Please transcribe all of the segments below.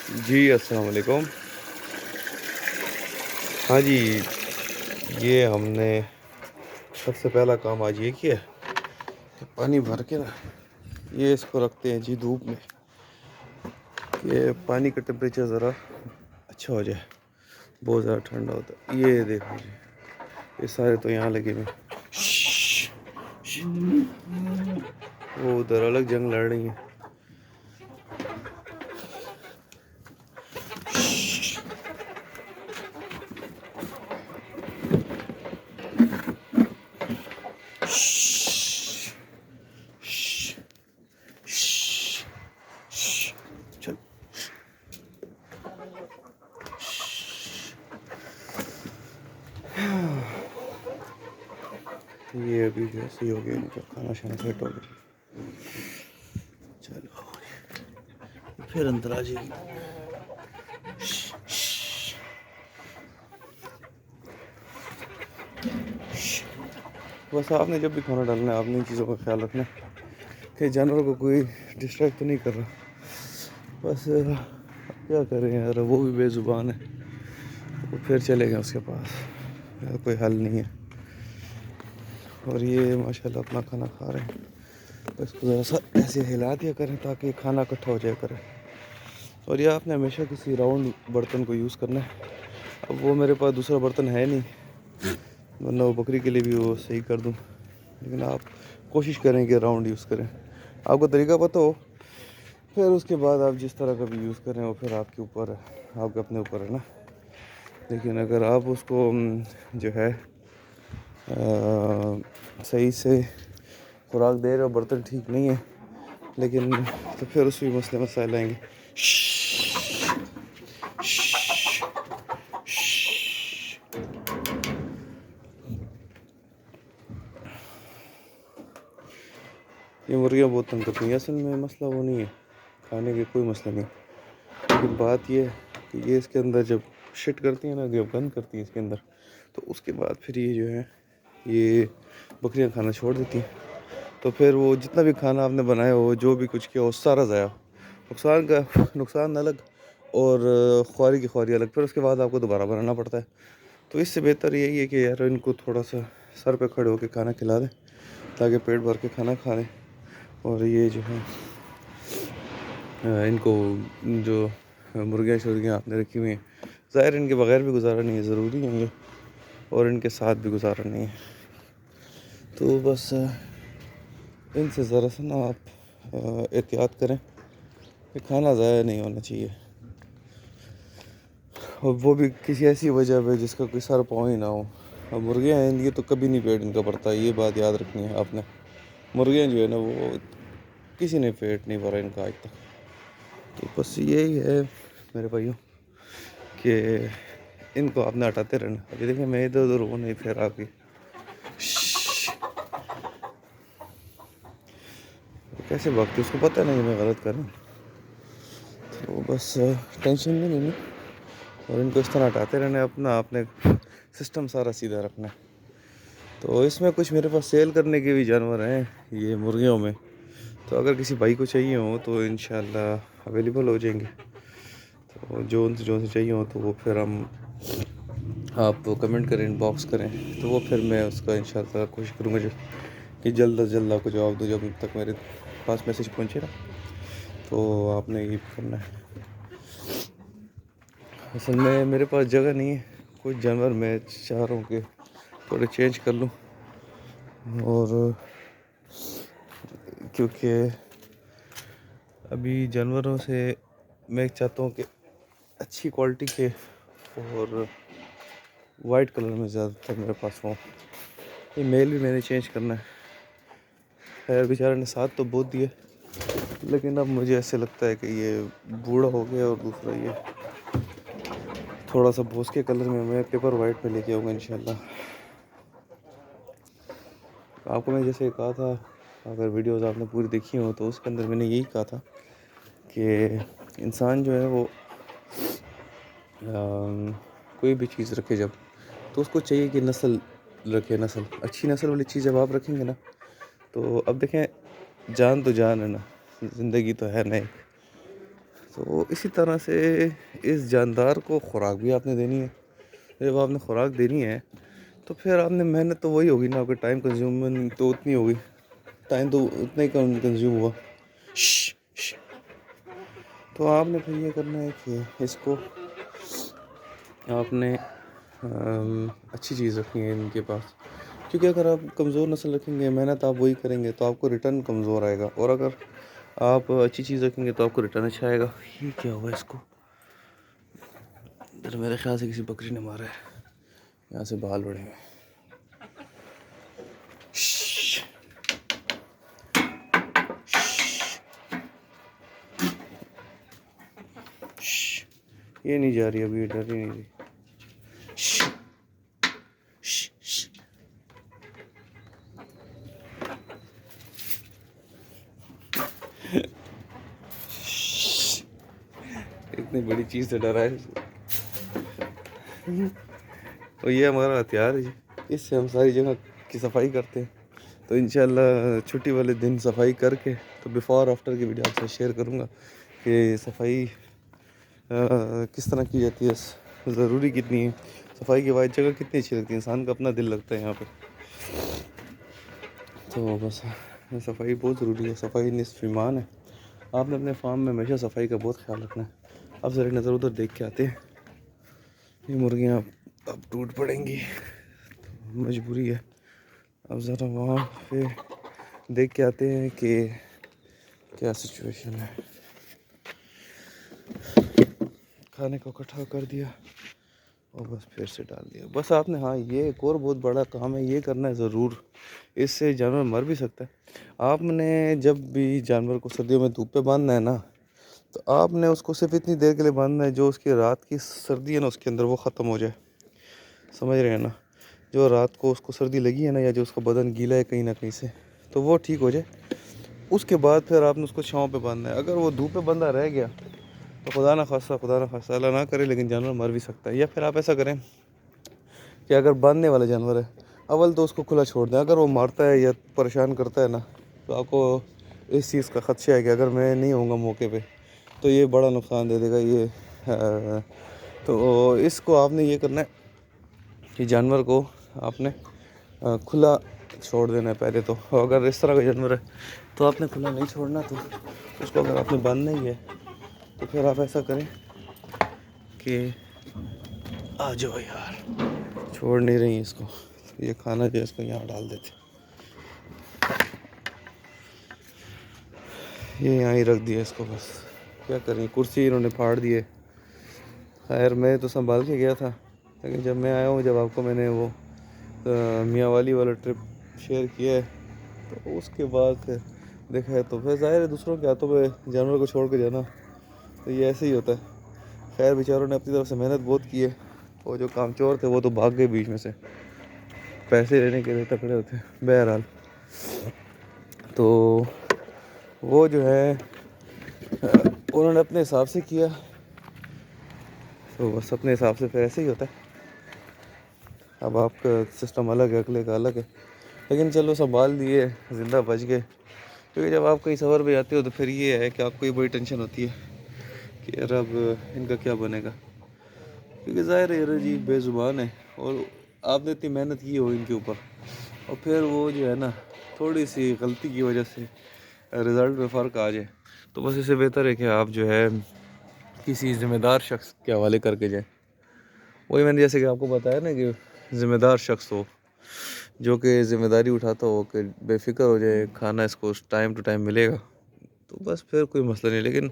جی السلام علیکم. ہاں جی، یہ ہم نے سب سے پہلا کام آج یہ کیا کہ پانی بھر کے نا یہ اس کو رکھتے ہیں جی دھوپ میں کہ پانی کا ٹمپریچر ذرا اچھا ہو جائے. بہت زیادہ ٹھنڈا ہوتا ہے. یہ دیکھو جی، یہ سارے تو یہاں لگے ہوئے. وہ ادھر الگ جنگ لڑ رہی ہیں. چل یہ ابھی جیسے ہی ہو گیا ان کا کھانا شانا سیٹ ہو گیا. چلو پھر اندر آ جائے گی. بس آپ نے جب بھی کھانا ڈالنا ہے آپ نے ان چیزوں کا خیال رکھنا ہے کہ جانوروں کو کوئی ڈسٹریکٹ تو نہیں کر رہا. بس کیا کریں یار، وہ بھی بے زبان ہے. وہ پھر چلے گئے اس کے پاس، کوئی حل نہیں ہے. اور یہ ماشاء اللہ اپنا کھانا کھا رہے ہیں. اس کو ذرا سا ایسے ہلا دیا کریں تاکہ کھانا اکٹھا ہو جائے کرے. اور یہ آپ نے ہمیشہ کسی راؤنڈ برتن کو یوز کرنا ہے. اب وہ میرے پاس دوسرا برتن ہے نہیں، ورنہ وہ بکری کے لیے بھی وہ صحیح کر دوں. لیکن آپ کوشش کریں کہ راؤنڈ یوز کریں. آپ کو طریقہ پتہ ہو پھر اس کے بعد آپ جس طرح کا بھی یوز کریں وہ پھر آپ کے اوپر ہے، آپ کے اپنے اوپر ہے نا. لیکن اگر آپ اس کو جو ہے صحیح سے خوراک دے رہے ہو، برتن ٹھیک نہیں ہے لیکن تو پھر اس بھی مسائل آئیں گے. یہ مرغیاں بہت تنگ کرتی ہیں. اصل میں مسئلہ وہ نہیں ہے، کھانے کے کوئی مسئلہ نہیں. لیکن بات یہ ہے کہ یہ اس کے اندر جب شٹ کرتی ہیں نا، جب بند کرتی ہیں اس کے اندر، تو اس کے بعد پھر یہ جو ہے یہ بکریاں کھانا چھوڑ دیتی ہیں. تو پھر وہ جتنا بھی کھانا آپ نے بنایا ہو، جو بھی کچھ کیا وہ سارا ضائع. نقصان الگ اور خواری کی خواری الگ. پھر اس کے بعد آپ کو دوبارہ بنانا پڑتا ہے. تو اس سے بہتر یہی ہے کہ یار ان کو تھوڑا سا سر پہ کھڑے ہو کے کھانا کھلا دیں تاکہ پیٹ بھر کے کھانا کھا لیں. اور یہ جو ہے ان کو جو مرغیاں آپ نے رکھی ہوئی ہیں، ظاہر ان کے بغیر بھی گزارا نہیں ہے، ضروری ہیں یہ، اور ان کے ساتھ بھی گزارا نہیں ہے. تو بس ان سے ذرا سا نا آپ احتیاط کریں کہ کھانا ضائع نہیں ہونا چاہیے. اور وہ بھی کسی ایسی وجہ پہ جس کا کوئی سر پاؤں ہی نہ ہو. اب مرغیاں ہیں یہ تو کبھی نہیں پیٹ ان کا بھرتا ہے، یہ بات یاد رکھنی ہے آپ نے. مرغیاں جو ہے نا وہ کسی نے پیٹ نہیں بھرا ان کا آج تک. تو بس یہی ہے میرے بھائیوں کہ ان کو آپ نے ہٹاتے رہنا. ابھی دیکھیں میں ادھر ادھر ہوں نہیں، پھر آپ کی کیسے بھاگتی اس کو پتہ نہیں میں غلط کر رہا ہوں. تو بس ٹینشن نہیں لینی اور ان کو اس طرح ہٹاتے رہنا. اپنا آپ نے سسٹم سارا سیدھا رکھنا ہے. تو اس میں کچھ میرے پاس سیل کرنے کے بھی جانور ہیں یہ مرغیوں میں. تو اگر کسی بھائی کو چاہیے ہوں تو انشاءاللہ اویلیبل ہو جائیں گے. تو جو سے چاہیے ہوں تو وہ پھر آپ کمنٹ کریں، ان باکس کریں، تو وہ پھر میں اس کا انشاءاللہ کوشش کروں گا کہ جلد از جلد آپ کو جواب دو. جب تک میرے پاس میسیج پہنچے نا تو آپ نے یہ کرنا ہے. اصل میں میرے پاس جگہ نہیں ہے. کچھ جانور میں چاہ رہا ہوں کہ تھوڑے چینج کر لوں، اور کیونکہ ابھی جانوروں سے میں چاہتا ہوں کہ اچھی کوالٹی کے اور وائٹ کلر میں زیادہ تر میرے پاس ہوں. یہ میل بھی میں نے چینج کرنا ہے. خیر بیچارے نے ساتھ تو بہت دیے، لیکن اب مجھے ایسے لگتا ہے کہ یہ بوڑھا ہو گیا. اور دوسرا یہ تھوڑا سا بھوس کے کلر میں پیپر وائٹ پہ لے کے آؤں گا انشاءاللہ. آپ کو میں جیسے کہا تھا، اگر ویڈیوز آپ نے پوری دیکھی ہوں تو اس کے اندر میں نے یہی کہا تھا کہ انسان جو ہے وہ کوئی بھی چیز رکھے جب تو اس کو چاہیے کہ نسل رکھے. اچھی نسل والی چیز جب آپ رکھیں گے نا تو اب دیکھیں جان تو جان ہے نا، زندگی تو ہے نہیں. تو اسی طرح سے اس جاندار کو خوراک بھی آپ نے دینی ہے. جب آپ نے خوراک دینی ہے تو پھر آپ نے محنت تو وہی ہوگی نا, آپ کا ٹائم کنزیومنگ تو اتنی ہوگی, ٹائم تو اتنا ہی کنزیوم ہوا. تو آپ نے پھر یہ کرنا ہے کہ اس کو آپ نے اچھی چیز رکھنی ہے ان کے پاس, کیونکہ اگر آپ کمزور نسل رکھیں گے, محنت آپ وہی کریں گے, تو آپ کو ریٹرن کمزور آئے گا, اور اگر آپ اچھی چیز رکھیں گے تو آپ کو ریٹرن اچھا آئے گا. یہ کیا ہوا اس کو, ادھر میرے خیال سے کسی بکری نے مارا ہے, یہاں سے بال اڑے ہوئے. یہ نہیں جا رہی ابھی, یہ ڈر ہی نہیں رہی. اتنی بڑی چیز سے ڈرا ہے, اور یہ ہمارا ہتھیار ہے جی, اس سے ہم ساری جگہ کی صفائی کرتے ہیں. تو انشاءاللہ چھٹی والے دن صفائی کر کے تو بیفور آفٹر کی ویڈیو آپ سے شیئر کروں گا کہ صفائی کس طرح کی جاتی ہے, ضروری کتنی ہے, صفائی کی واحد جگہ کتنی اچھی لگتی ہے, انسان کا اپنا دل لگتا ہے یہاں پہ. تو بس صفائی بہت ضروری ہے, صفائی نصف ایمان ہے. آپ نے اپنے فارم میں ہمیشہ صفائی کا بہت خیال رکھنا ہے. اب ذرا نظر ادھر دیکھ کے آتے ہیں, یہ مرغیاں اب ٹوٹ پڑیں گی, مجبوری ہے. اب ذرا وہاں پہ دیکھ کے آتے ہیں کہ کیا سچویشن ہے. کھانے کو اکٹھا کر دیا اور بس پھر سے ڈال دیا. بس آپ نے, ہاں یہ ایک اور بہت بڑا کام ہے, یہ کرنا ہے ضرور, اس سے جانور مر بھی سکتا ہے. آپ نے جب بھی جانور کو سردیوں میں دھوپ پہ باندھنا ہے نا, تو آپ نے اس کو صرف اتنی دیر کے لیے باندھنا ہے جو اس کی رات کی سردی ہے نا اس کے اندر وہ ختم ہو جائے. سمجھ رہے ہیں نا, جو رات کو اس کو سردی لگی ہے نا, یا جو اس کا بدن گیلا ہے کہیں نہ کہیں سے, تو وہ ٹھیک ہو جائے. اس کے بعد پھر آپ نے اس کو چھاؤں پہ باندھنا ہے. اگر وہ دھوپ پہ بندھا رہ گیا تو خدا نہ خواستہ اللہ نہ کرے لیکن جانور مر بھی سکتا ہے. یا پھر آپ ایسا کریں کہ اگر باندھنے والا جانور ہے, اول تو اس کو کھلا چھوڑ دیں. اگر وہ مارتا ہے یا پریشان کرتا ہے نا, تو آپ کو اس چیز کا خدشہ ہے کہ اگر میں نہیں ہوں گا موقع پہ تو یہ بڑا نقصان دے دے گا. یہ تو اس کو آپ نے یہ کرنا ہے کہ جانور کو آپ نے کھلا چھوڑ دینا ہے پہلے تو. اگر اس طرح کا جانور ہے تو آپ نے کھلا نہیں چھوڑنا, تو اس کو اگر آپ نے باندھنا ہی ہے تو پھر آپ ایسا کریں کہ آ جاؤ یار, چھوڑ نہیں رہی اس کو, یہ کھانا جو ہے اس کو یہاں ڈال دیتے. یہ یہاں ہی رکھ دیا اس کو, بس کیا کریں, کرسی انہوں نے پھاڑ دیے. خیر میں تو سنبھال کے گیا تھا, لیکن جب میں آیا ہوں, جب آپ کو میں نے وہ میاں والی والا ٹرپ شیئر کیا ہے, تو اس کے بعد پھر دیکھا ہے تو پھر ظاہر ہے دوسروں کے ہاتھوں پہ جانور کو چھوڑ کے جانا تو یہ ایسے ہی ہوتا ہے. خیر بیچاروں نے اپنی طرف سے محنت بہت کی ہے, وہ جو کام چور تھے وہ تو بھاگ گئے بیچ میں سے, پیسے لینے کے لیے تکڑے ہوتے ہیں. بہرحال تو وہ جو ہے انہوں نے اپنے حساب سے کیا, تو بس اپنے حساب سے پھر ایسے ہی ہوتا ہے. اب آپ کا سسٹم الگ ہے, اگلے کا الگ ہے, لیکن چلو سنبھال دیے, زندہ بچ گئے. کیونکہ جب آپ کہیں سفر پہ جاتے ہو تو پھر یہ ہے کہ آپ کو یہ بڑی ٹینشن ہوتی ہے کہ یار اب ان کا کیا بنے گا, کیونکہ ظاہر ہے جی بے زبان ہے, اور آپ نے اتنی محنت کی ہو ان کے اوپر, اور پھر وہ جو ہے نا تھوڑی سی غلطی کی وجہ سے رزلٹ میں فرق آ جائے, تو بس اس سے بہتر ہے کہ آپ جو ہے کسی ذمہ دار شخص کے حوالے کر کے جائیں. وہی میں نے جیسے کہ آپ کو بتایا نا کہ ذمہ دار شخص ہو, جو کہ ذمہ داری اٹھاتا ہو کہ بے فکر ہو جائے, کھانا اس کو ٹائم ٹو ٹائم ملے گا, تو بس پھر کوئی مسئلہ نہیں. لیکن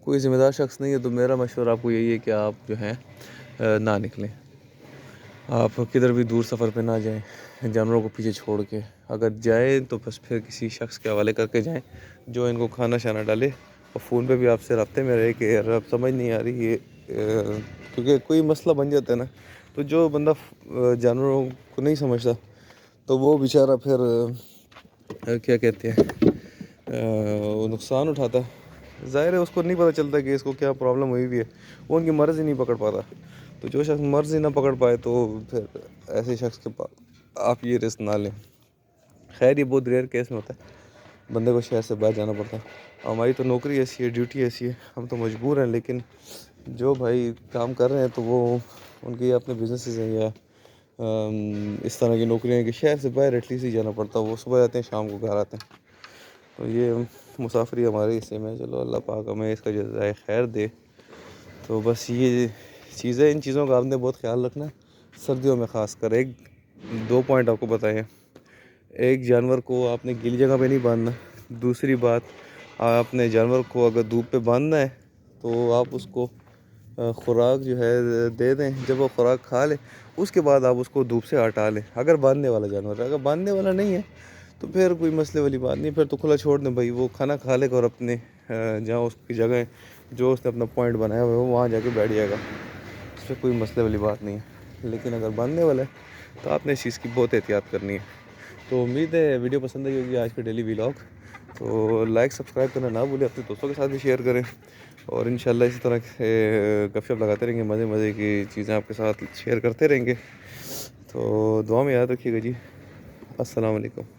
کوئی ذمہ دار شخص نہیں ہے تو میرا مشورہ آپ کو یہی ہے کہ آپ جو ہیں نہ نکلیں, آپ کدھر بھی دور سفر پہ نہ جائیں جانوروں کو پیچھے چھوڑ کے. اگر جائیں تو بس پھر کسی شخص کے حوالے کر کے جائیں جو ان کو کھانا شانا ڈالے, اور فون پہ بھی آپ سے رابطے میں رہے کہ یار اب سمجھ نہیں آ رہی یہ, کیونکہ کوئی مسئلہ بن جاتا ہے نا, تو جو بندہ جانوروں کو نہیں سمجھتا تو وہ بیچارہ پھر کیا کہتے ہیں وہ نقصان اٹھاتا ہے. ظاہر ہے اس کو نہیں پتہ چلتا کہ اس کو کیا پرابلم ہوئی ہوئی ہے, وہ ان کی مرض ہی نہیں پکڑ پاتا. تو جو شخص مرض ہی نہ پکڑ پائے تو پھر ایسے شخص کے پاس آپ یہ رسک نہ لیں. خیر یہ بہت ریئر کیس میں ہوتا ہے, بندے کو شہر سے باہر جانا پڑتا ہے. ہماری تو نوکری ایسی ہے، ڈیوٹی ایسی ہے، ہم تو مجبور ہیں. لیکن جو بھائی کام کر رہے ہیں تو وہ ان کے اپنے بزنسز ہیں یا اس طرح کی نوکریاں ہیں کہ شہر سے باہر ایٹ لیسٹ ہی جانا پڑتا ہے. وہ صبح جاتے ہیں شام کو گھر آتے ہیں. تو یہ مسافری ہمارے حصے میں. چلو اللہ پاک ہمیں اس کا جزائے خیر دے. تو بس یہ چیزیں، ان چیزوں کا آپ نے بہت خیال رکھنا ہے سردیوں میں خاص کر. 2 پوائنٹ آپ کو بتائے ہیں. ایک، جانور کو آپ نے گیلی جگہ پہ نہیں باندھنا. دوسری بات، آپ نے جانور کو اگر دھوپ پہ باندھنا ہے تو آپ اس کو خوراک جو ہے دے دیں. جب وہ خوراک کھا لے اس کے بعد آپ اس کو دھوپ سے ہٹا لیں اگر باندھنے والا جانور ہے. اگر باندھنے والا نہیں ہے تو پھر کوئی مسئلے والی بات نہیں، پھر تو کھلا چھوڑ دیں بھائی. وہ کھانا کھا لے گا اور اپنے جہاں اس کی جگہ جو اس نے اپنا پوائنٹ بنایا ہوا ہے وہ وہاں جا کے بیٹھ جائے گا. اس پہ کوئی مسئلے والی بات نہیں ہے. لیکن اگر باندھنے والا ہے تو آپ نے اس چیز کی بہت احتیاط کرنی ہے. تو امید ہے ویڈیو پسند آئی ہوگی آج کا ڈیلی ولاگ. تو لائک سبسکرائب کرنا نہ بھولیں، اپنے دوستوں کے ساتھ بھی شیئر کریں. اور انشاءاللہ اسی طرح گپ شپ لگاتے رہیں گے، مزے مزے کی چیزیں آپ کے ساتھ شیئر کرتے رہیں گے. تو دعا میں یاد رکھیے گا جی. السلام علیکم.